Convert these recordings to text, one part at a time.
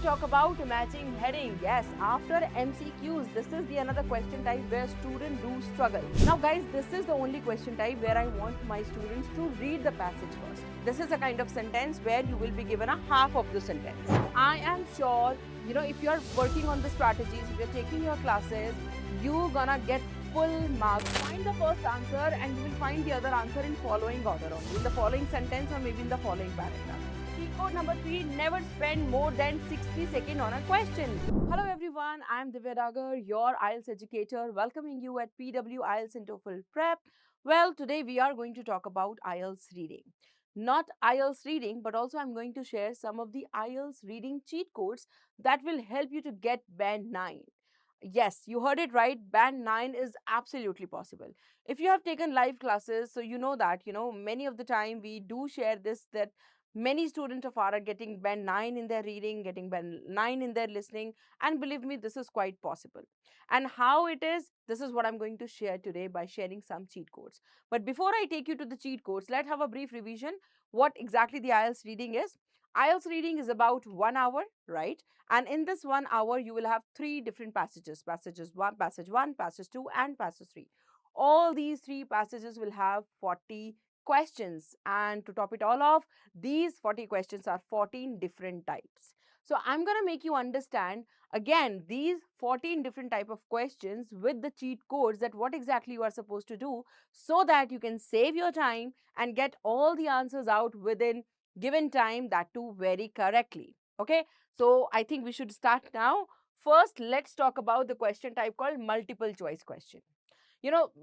talk about matching heading. Yes, after MCQs, this is the another question type where students do struggle. Now guys, this is the only question type where I want my students to read the passage first. This is a kind of sentence where you will be given a half of the sentence. I am sure, if you are working on the strategies, if you're taking your classes, you're gonna get full marks. Find the first answer and you will find the other answer in following order only, in the following sentence or maybe in the following paragraph. Cheat code number 3, never spend more than 60 seconds on a question. Hello everyone, I am Divya Dagar, your IELTS educator, welcoming you at PW IELTS and TOEFL Prep. Well, today we are going to talk about IELTS reading. Not IELTS reading, but also I'm going to share some of the IELTS reading cheat codes that will help you to get band 9. Yes, you heard it right. Band 9 is absolutely possible. If you have taken live classes, so you know that, many of the time we do share this that many students of ours are getting band 9 in their reading, getting band 9 in their listening. And believe me, this is quite possible. And how it is, this is what I'm going to share today by sharing some cheat codes. But before I take you to the cheat codes, let's have a brief revision what exactly the IELTS reading is. IELTS reading is about 1 hour, right? And in this 1 hour, you will have 3 different passages. Passage 1, passage 2, and passage 3. All these 3 passages will have 40 questions. And to top it all off, these 40 questions are 14 different types. So I'm going to make you understand again these 14 different type of questions with the cheat codes that what exactly you are supposed to do so that you can save your time and get all the answers out within given time, that too very correctly. Okay, so I think we should start now. First, let's talk about the question type called multiple choice question.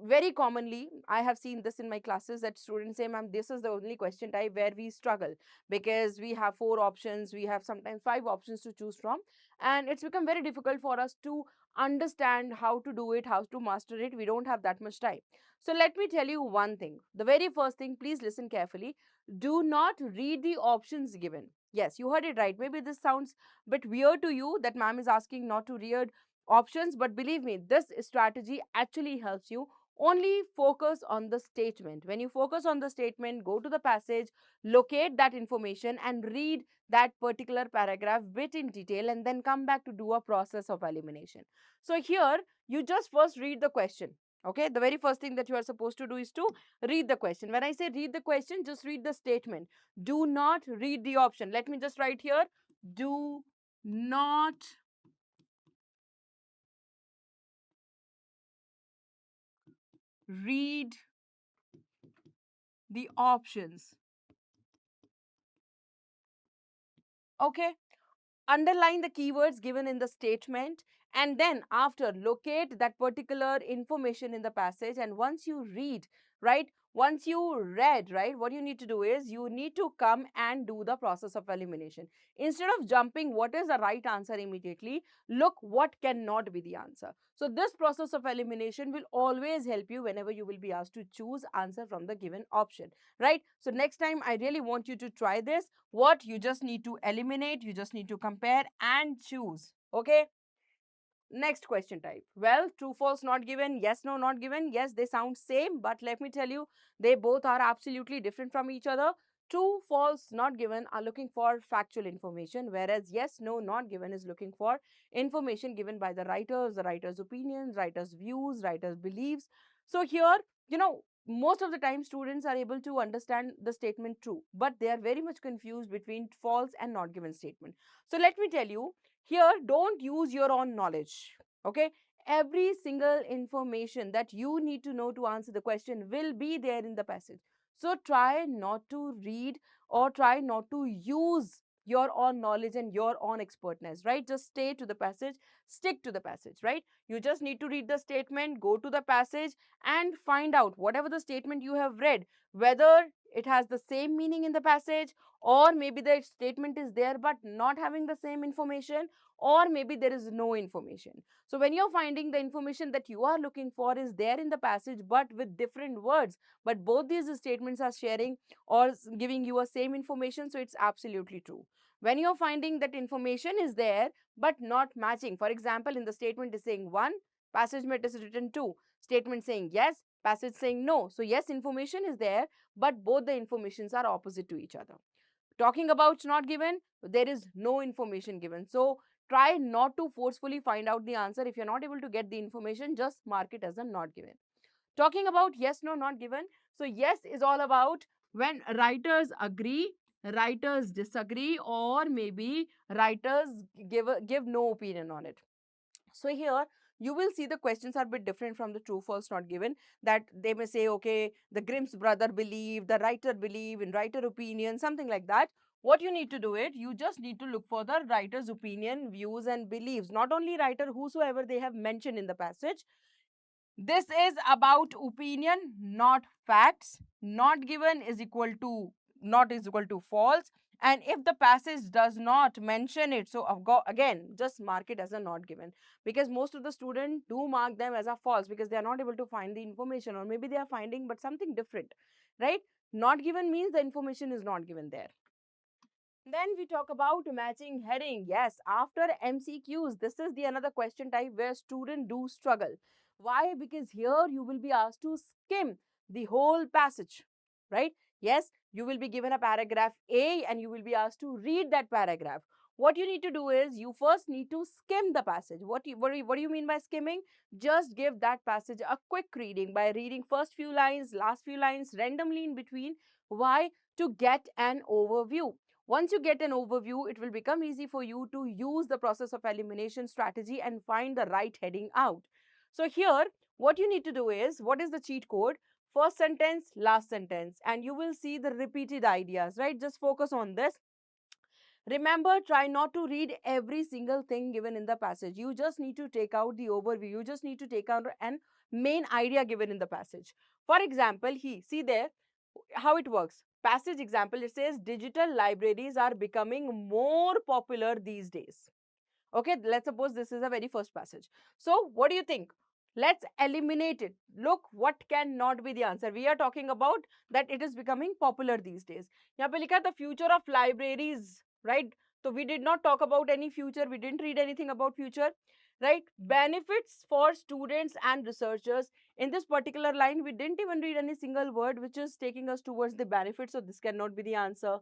Very commonly, I have seen this in my classes that students say, ma'am, this is the only question type where we struggle because we have 4 options, we have sometimes 5 options to choose from, and it's become very difficult for us to understand how to do it, how to master it. We don't have that much time. So let me tell you one thing. The very first thing, please listen carefully. Do not read the options given. Yes, you heard it right. Maybe this sounds a bit weird to you that ma'am is asking not to read options, but believe me, this strategy actually helps you. Only focus on the statement. When you focus on the statement, go to the passage, locate that information and read that particular paragraph bit in detail and then come back to do a process of elimination. So here you just first read the question. Okay, the very first thing that you are supposed to do is to read the question. When I say read the question, just read the statement. Do not read the option. Let me just write here, do not read the options. Okay, underline the keywords given in the statement and then after locate that particular information in the passage. And once you read, right, once you read, right, what you need to do is you need to come and do the process of elimination. Instead of jumping what is the right answer immediately, look what cannot be the answer. So this process of elimination will always help you whenever you will be asked to choose answer from the given option, right? So next time I really want you to try this. What you just need to eliminate, you just need to compare and choose. Okay, next question type. Well, true false not given, yes no not given. Yes, they sound same, but let me tell you, they both are absolutely different from each other. True false not given are looking for factual information, whereas yes no not given is looking for information given by the writer's opinions, writer's views, writer's beliefs. So here, most of the time students are able to understand the statement true, but they are very much confused between false and not given statement. So let me tell you, here don't use your own knowledge. Okay, every single information that you need to know to answer the question will be there in the passage. So try not to read or try not to use your own knowledge and your own expertness, right? Just stay to the passage, stick to the passage, right? You just need to read the statement, go to the passage and find out whatever the statement you have read, whether it has the same meaning in the passage, or maybe the statement is there but not having the same information, or maybe there is no information. So when you're finding the information that you are looking for is there in the passage but with different words, but both these statements are sharing or giving you a same information, so it's absolutely true. When you're finding that information is there but not matching, for example, in the statement is saying 1, passage met is written 2, statement saying yes, passage saying no. So yes, information is there, but both the informations are opposite to each other. Talking about not given, there is no information given. So try not to forcefully find out the answer. If you're not able to get the information, just mark it as a not given. Talking about yes, no, not given. So yes is all about when writers agree, writers disagree, or maybe writers give no opinion on it. So here you will see the questions are a bit different from the true false not given, that they may say, okay, the Grimm's brother believe, the writer believe, in writer opinion, something like that. What you need to do it, you just need to look for the writer's opinion, views and beliefs, not only writer, whosoever they have mentioned in the passage. This is about opinion, not facts. Not given is equal to not is equal to false. And if the passage does not mention it, so again, just mark it as a not given. Because most of the students do mark them as a false because they are not able to find the information, or maybe they are finding but something different, right? Not given means the information is not given there. Then we talk about matching heading. Yes, after MCQs, this is the another question type where students do struggle. Why? Because here you will be asked to skim the whole passage, right? Yes, you will be given a paragraph A and you will be asked to read that paragraph. What you need to do is you first need to skim the passage. What do you mean by skimming? Just give that passage a quick reading by reading first few lines, last few lines, randomly in between. Why? To get an overview. Once you get an overview, it will become easy for you to use the process of elimination strategy and find the right heading out. So here, what you need to do is, what is the cheat code? First sentence, last sentence, and you will see the repeated ideas, right? Just focus on this. Remember, try not to read every single thing given in the passage. You just need to take out the overview. You just need to take out an main idea given in the passage. For example, see there, how it works. Passage example, it says digital libraries are becoming more popular these days. Okay, let's suppose this is a very first passage. So what do you think? Let's eliminate it. Look, what cannot be the answer? We are talking about that it is becoming popular these days. यहाँ पे लिखा the future of libraries, right? So we did not talk about any future. We didn't read anything about future, right? Benefits for students and researchers. In this particular line, we didn't even read any single word which is taking us towards the benefits. So this cannot be the answer.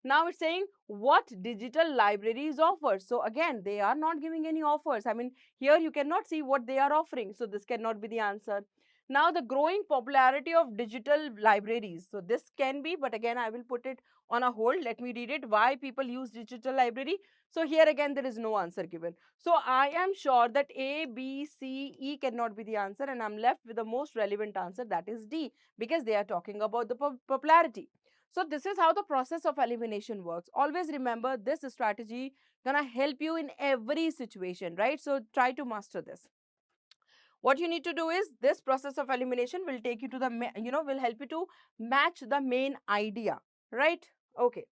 Now it's saying what digital libraries offer. So again, they are not giving any offers. I mean, here you cannot see what they are offering. So this cannot be the answer. Now the growing popularity of digital libraries. So this can be, but again, I will put it on a hold. Let me read it. Why people use digital library. So here again, there is no answer given. So I am sure that A, B, C, E cannot be the answer. And I'm left with the most relevant answer, that is D, because they are talking about the popularity. So this is how the process of elimination works. Always remember, this strategy gonna help you in every situation, right? So try to master this. What you need to do is, this process of elimination will take you to the, will help you to match the main idea, right? Okay.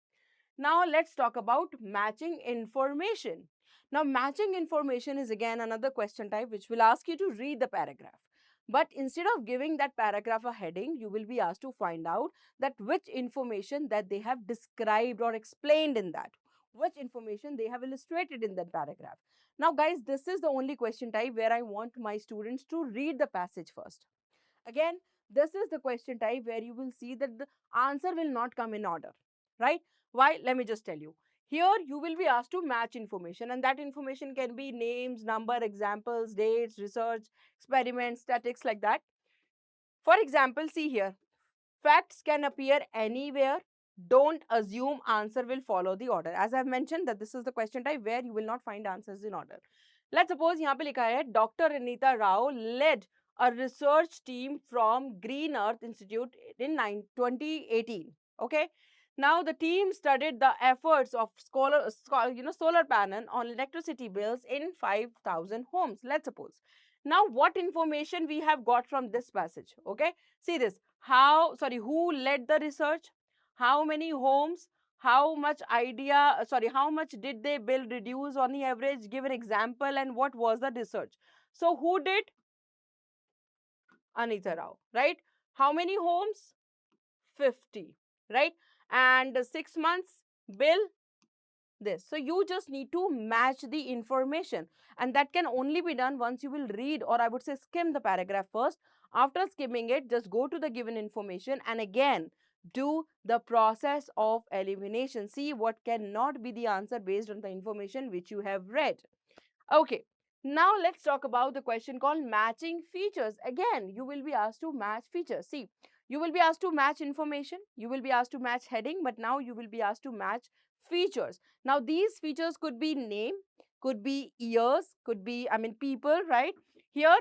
Now let's talk about matching information. Now matching information is again another question type which will ask you to read the paragraph. But instead of giving that paragraph a heading, you will be asked to find out that which information that they have described or explained in that, which information they have illustrated in that paragraph. Now guys, this is the only question type where I want my students to read the passage first. Again, this is the question type where you will see that the answer will not come in order, right? Why? Let me just tell you. Here, you will be asked to match information, and that information can be names, number, examples, dates, research, experiments, statistics, like that. For example, see here, facts can appear anywhere. Don't assume answer will follow the order. As I've mentioned that this is the question type where you will not find answers in order. Let's suppose यहाँ पे लिखा है Dr. Anita Rao led a research team from Green Earth Institute in 2018. Okay. Now the team studied the efforts of solar panel on electricity bills in 5,000 homes. Let's suppose. Now what information we have got from this passage? Okay. See this. Who led the research? How many homes? How much how much did they bill reduce on the average? Give an example, and what was the research? So who did? Anita Rao, right? How many homes? 50, right? And 6 months bill, this. So you just need to match the information, and that can only be done once you will read, or I would say skim the paragraph first. After skimming it, just go to the given information and again Do the process of elimination. See what cannot be the answer based on the information which you have read. Okay, now let's talk about the question called matching features. Again, you will be asked to match features. See, you will be asked to match information, you will be asked to match heading, but now you will be asked to match features. Now, these features could be name, could be years, could be, people, right? Here,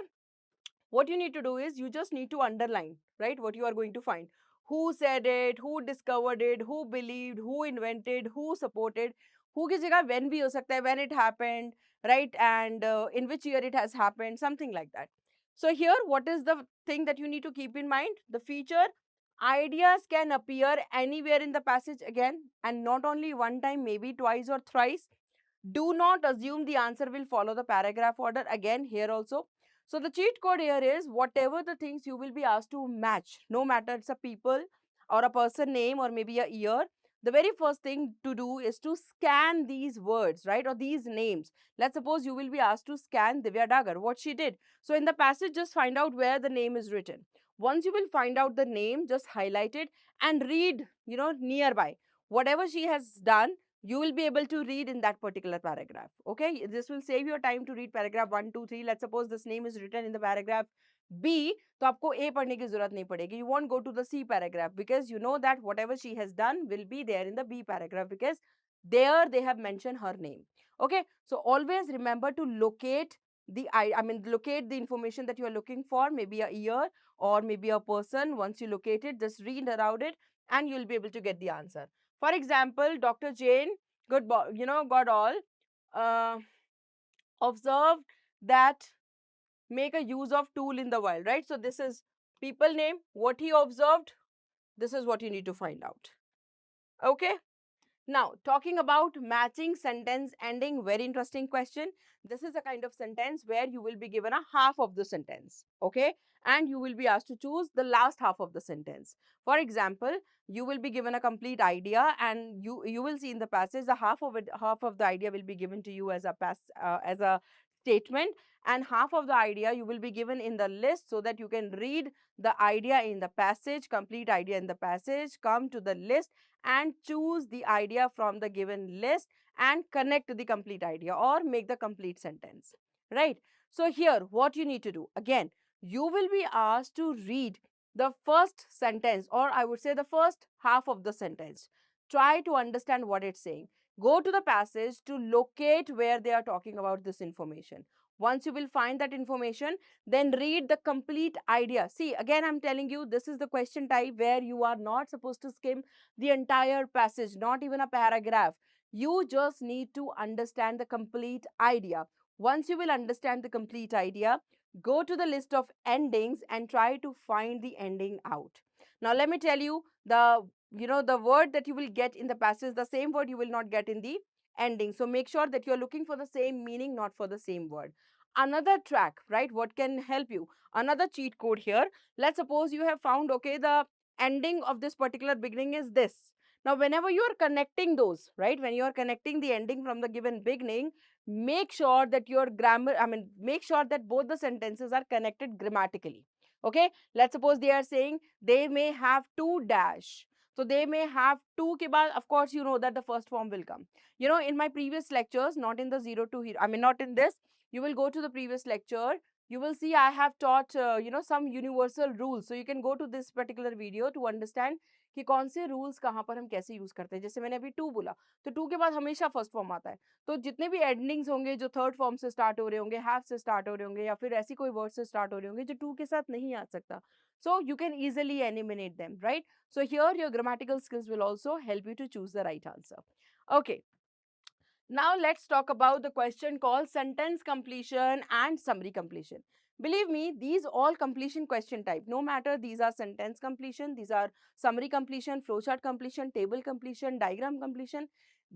what you need to do is you just need to underline, right, what you are going to find. Who said it, who discovered it, who believed, who invented, who supported. Who की जगह when भी हो सकता है, when it happened, right, and in which year it has happened, something like that. So here, what is the thing that you need to keep in mind? The feature, ideas can appear anywhere in the passage again, and not only one time, maybe twice or thrice. Do not assume the answer will follow the paragraph order again here also. So the cheat code here is whatever the things you will be asked to match, no matter it's a people or a person name or maybe a year, the very first thing to do is to scan these words, right, or these names. Let's suppose you will be asked to scan Divya Dagar, what she did. So in the passage, just find out where the name is written. Once you will find out the name, just highlight it and read, nearby. Whatever she has done, you will be able to read in that particular paragraph. Okay, this will save your time to read paragraph 1, 2, 3. Let's suppose this name is written in the paragraph B, तो आपको A पढ़ने की जरूरत नहीं पड़ेगी. You won't go to the C paragraph because you know that whatever she has done will be there in the B paragraph because there they have mentioned her name. Okay, so always remember to locate locate the information that you are looking for, maybe a year or maybe a person. Once you locate it, just read around it and you'll be able to get the answer. For example, Dr. Jane Goodall uh, observed that make a use of tool in the wild, right? So this is people name, what he observed. This is what you need to find out. Okay. Now, talking about matching sentence ending, very interesting question. This is a kind of sentence where you will be given a half of the sentence, okay? And you will be asked to choose the last half of the sentence. For example, you will be given a complete idea and you will see in the passage the half of the idea will be given to you as a statement, and half of the idea you will be given in the list so that you can read the idea in the passage, complete idea in the passage, come to the list and choose the idea from the given list and connect the complete idea or make the complete sentence, right? So here what you need to do, again, you will be asked to read the first sentence, or I would say the first half of the sentence. Try to understand what it's saying. Go to the passage to locate where they are talking about this information. Once you will find that information, then read the complete idea. See, again, I'm telling you, this is the question type where you are not supposed to skim the entire passage, not even a paragraph. You just need to understand the complete idea. Once you will understand the complete idea, go to the list of endings and try to find the ending out. Now, let me tell you, the word that you will get in the passage, the same word you will not get in the ending. So make sure that you're looking for the same meaning, not for the same word. Another track, right? What can help you? Another cheat code here. Let's suppose you have found, okay, the ending of this particular beginning is this. Now, whenever you are connecting those, right, when you are connecting the ending from the given beginning, make sure that your grammar, make sure that both the sentences are connected grammatically. Okay, let's suppose they are saying they may have two dash. So they may have two ke baad, of course, you know that the first form will come. In my previous lectures, not in the 0 to hero, not in this, you will go to the previous lecture. You will see I have taught, some universal rules. So you can go to this particular video to understand कि कौन से rules कहाँ पर हम कैसे use करते हैं. जैसे मैंने अभी टू बोला, तो टू के बाद हमेशा फर्स्ट फॉर्म आता है. तो जितने भी एंडिंग्स होंगे जो थर्ड फॉर्म से स्टार्ट हो रहे होंगे, हैव से स्टार्ट हो रहे होंगे, या फिर ऐसी कोई वर्ड से स्टार्ट हो रहे होंगे जो टू के साथ नहीं आ सकता, so you can easily eliminate them, right? So here your grammatical skills will also help you to choose the right answer. Okay, now let's talk about the question called sentence completion and summary completion. Believe me, these all completion question type, no matter these are sentence completion, these are summary completion, flowchart completion, table completion, diagram completion,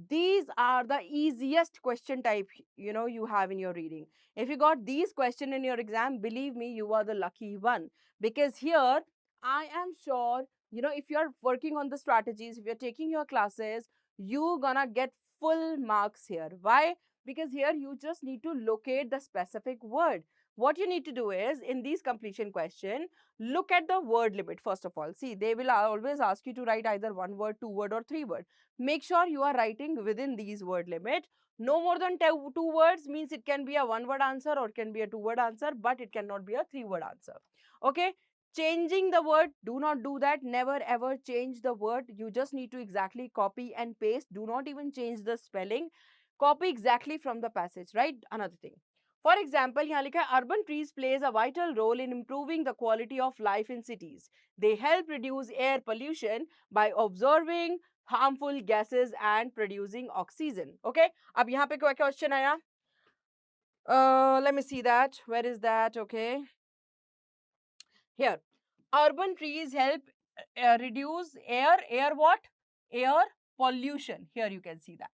these are the easiest question type you have in your reading. If you got these question in your exam, believe me, you are the lucky one, because here I am sure, if you are working on the strategies, if you're taking your classes, you gonna get full marks here. Why? Because here you just need to locate the specific word. What you need to do is, in these completion question, look at the word limit first of all. See, they will always ask you to write either one word, two word, or three word. Make sure you are writing within these word limit. No more than two words means it can be a one word answer or it can be a two word answer, but it cannot be a three word answer. Okay. Changing the word, do not do that. Never ever change the word. You just need to exactly copy and paste. Do not even change the spelling. Copy exactly from the passage, right? Another thing. For example, यहाँ लिखा है urban trees plays a vital role in improving the quality of life in cities. They help reduce air pollution by absorbing harmful gases and producing oxygen. Okay? अब यहाँ पे क्या question आया? Let me see that. Where is that? Okay. Here. Urban trees help reduce air what? Air pollution. Here you can see that.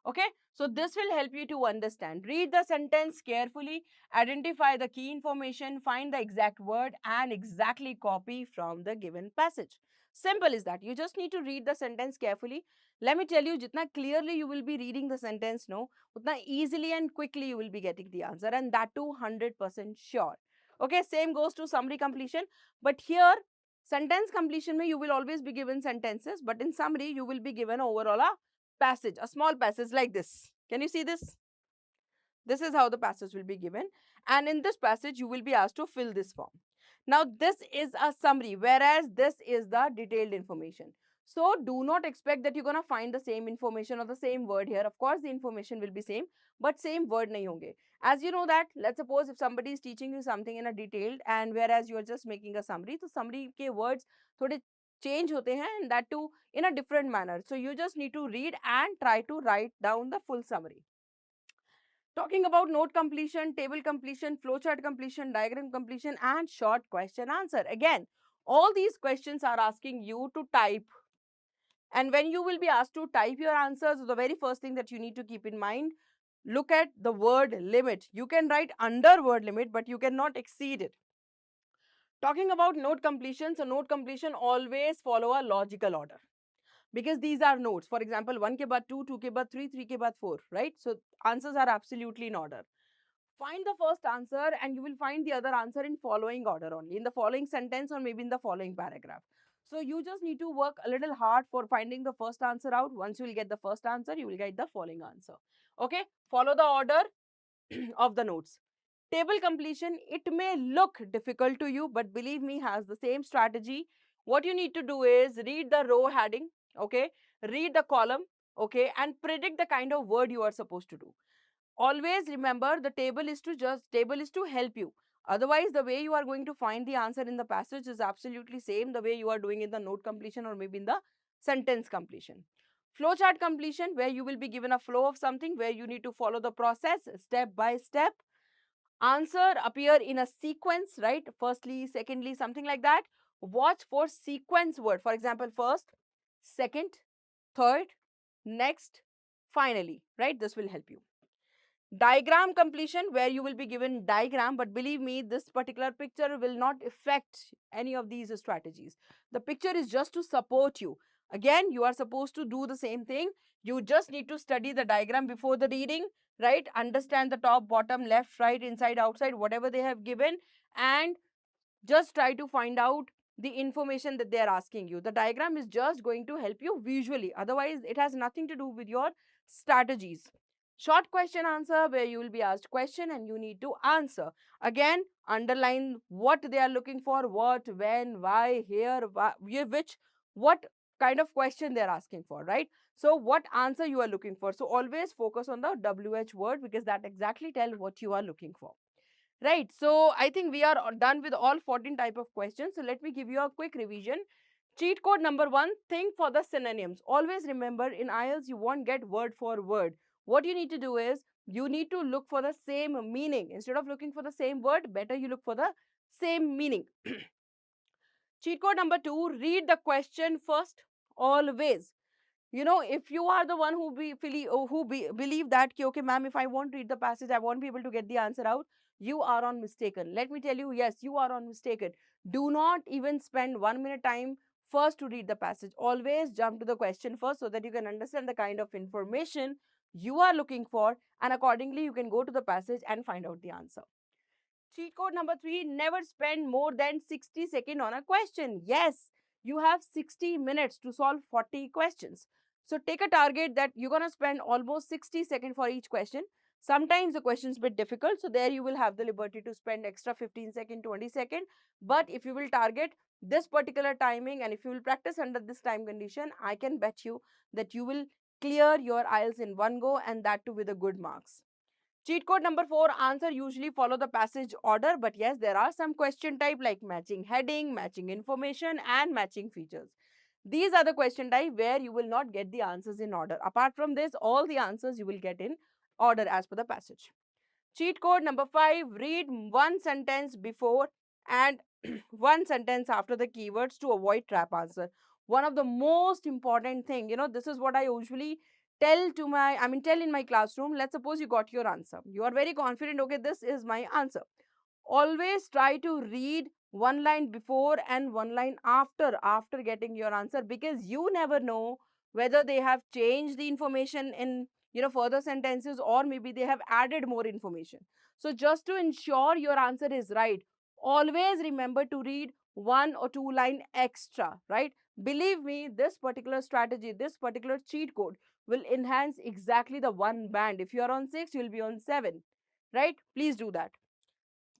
Okay, so this will help you to understand. Read the sentence carefully, identify the key information, find the exact word and exactly copy from the given passage. Simple is that. You just need to read the sentence carefully. Let me tell you, jitna clearly you will be reading the sentence, no, utna easily and quickly you will be getting the answer, and that too 100% sure. Okay, same goes to summary completion, but here sentence completion mein you will always be given sentences, but in summary you will be given overall a passage, a small passage like this. Can you see this? This is how the passage will be given, and in this passage you will be asked to fill this form. Now this is a summary, whereas this is the detailed information. So do not expect that you're going to find the same information or the same word here. Of course the information will be same, but same word nahi honge. As you know that, let's suppose if somebody is teaching you something in a detailed and whereas you are just making a summary, तो summary के words थोड़े change होते हैं, and that too in a different manner. So you just need to read and try to write down the full summary. Talking about note completion, table completion, flowchart completion, diagram completion, and short question answer. Again, all these questions are asking you to type. And when you will be asked to type your answers, the very first thing that you need to keep in mind, look at the word limit. You can write under word limit, but you cannot exceed it. Talking about note completion, so note completion always follow a logical order, because these are notes. For example, 1 ke baad 2, 2 ke baad 3, 3 ke baad 4, right? So answers are absolutely in order. Find the first answer and you will find the other answer in following order only, in the following sentence or maybe in the following paragraph. So you just need to work a little hard for finding the first answer out. Once you will get the first answer, you will get the following answer. Okay, follow the order of the notes. Table completion, it may look difficult to you, but believe me, has the same strategy. What you need to do is read the row heading, okay, read the column, okay, and predict the kind of word you are supposed to do. Always remember, the table is to help you. Otherwise the way you are going to find the answer in the passage is absolutely same the way you are doing in the note completion or maybe in the sentence completion. Flowchart completion, where you will be given a flow of something where you need to follow the process step by step. Answer appear in a sequence, right? Firstly, secondly, something like that. Watch for sequence word. For example, first, second, third, next, finally, right? This will help you. Diagram completion, where you will be given diagram, but believe me, this particular picture will not affect any of these strategies. The picture is just to support you. Again, you are supposed to do the same thing. You just need to study the diagram before the reading, right? Understand the top, bottom, left, right, inside, outside, whatever they have given, and just try to find out the information that they are asking you. The diagram is just going to help you visually. Otherwise, it has nothing to do with your strategies. Short question answer, where you will be asked question and you need to answer. Again, underline what they are looking for, what, when, why, here, which, what kind of question they are asking for, right? So what answer you are looking for. So always focus on the WH word, because that exactly tell what you are looking for. Right, so I think we are done with all 14 type of questions. So let me give you a quick revision. Cheat code number 1, think for the synonyms. Always remember, in IELTS you won't get word for word. What you need to do is, you need to look for the same meaning. Instead of looking for the same word, better you look for the same meaning. Cheat code number 2, read the question first, always. You know, if you are the one believe that ki, okay ma'am, if I won't read the passage, I won't be able to get the answer out, you are on mistaken. Let me tell you, yes, you are on mistaken. Do not even spend 1 minute time first to read the passage. Always jump to the question first, so that you can understand the kind of information you are looking for, and accordingly you can go to the passage and find out the answer. Cheat code number 3, never spend more than 60 seconds on a question. Yes, you have 60 minutes to solve 40 questions. So take a target that you're going to spend almost 60 seconds for each question. Sometimes the question's a bit difficult, so there you will have the liberty to spend extra 15 seconds, 20 seconds. But if you will target this particular timing and if you will practice under this time condition, I can bet you that you will clear your IELTS in one go, and that too with a good marks. Cheat code number 4, answer usually follow the passage order, but yes, there are some question type like matching heading, matching information and matching features. These are the question type where you will not get the answers in order. Apart from this, all the answers you will get in order as per the passage. Cheat code number 5, read one sentence before and one sentence after the keywords to avoid trap answer. One of the most important thing, this is what I usually tell in my classroom. Let's suppose you got your answer. You are very confident, okay, this is my answer. Always try to read one line before and one line after getting your answer, because you never know whether they have changed the information in further sentences, or maybe they have added more information. So just to ensure your answer is right, always remember to read one or two line extra, right? Believe me, this particular strategy, this particular cheat code will enhance exactly the one band. If you are on 6, you'll be on 7, right? Please do that.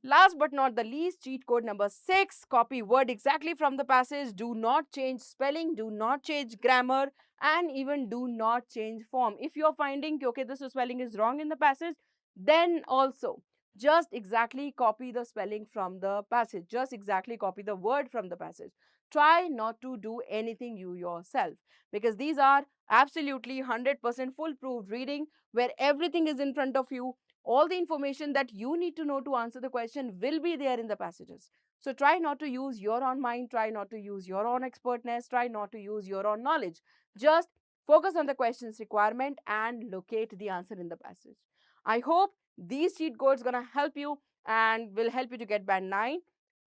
Last but not the least, cheat code number 6, copy word exactly from the passage. Do not change spelling, do not change grammar, and even do not change form. If you're finding, okay, this spelling is wrong in the passage, then also just exactly copy the spelling from the passage. Just exactly copy the word from the passage. Try not to do anything you yourself, because these are absolutely 100% foolproof reading where everything is in front of you. All the information that you need to know to answer the question will be there in the passages. So try not to use your own mind, try not to use your own expertness, try not to use your own knowledge. Just focus on the question's requirement and locate the answer in the passage. I hope these cheat codes gonna help you and will help you to get band 9.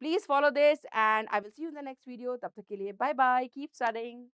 Please follow this and I will see you in the next video. Tab tak ke liye, bye bye. Keep studying.